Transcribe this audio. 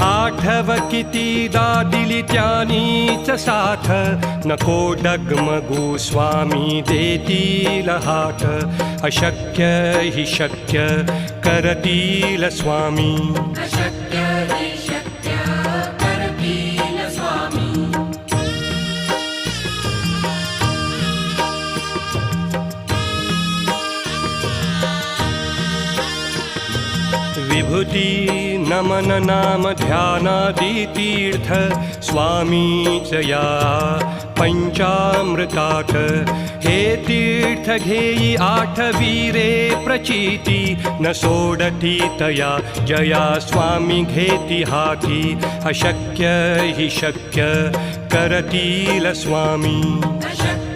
आठव कितीदा दिली त्यानीच साथ, नको डगमगू स्वामी देतील हात. अशक्य हि शक्य करतील स्वामी. अशक्य हि शक्य करतील स्वामी. विभूती नमन नाम ध्यानादि तीर्थ, स्वामीच या पंचामृतात. हे तीर्थ घेई आठवीरे प्रचिती, न सोडती तया जया स्वामी घेती हाती. अशक्य हि शक्य करतील स्वामी. अशक्य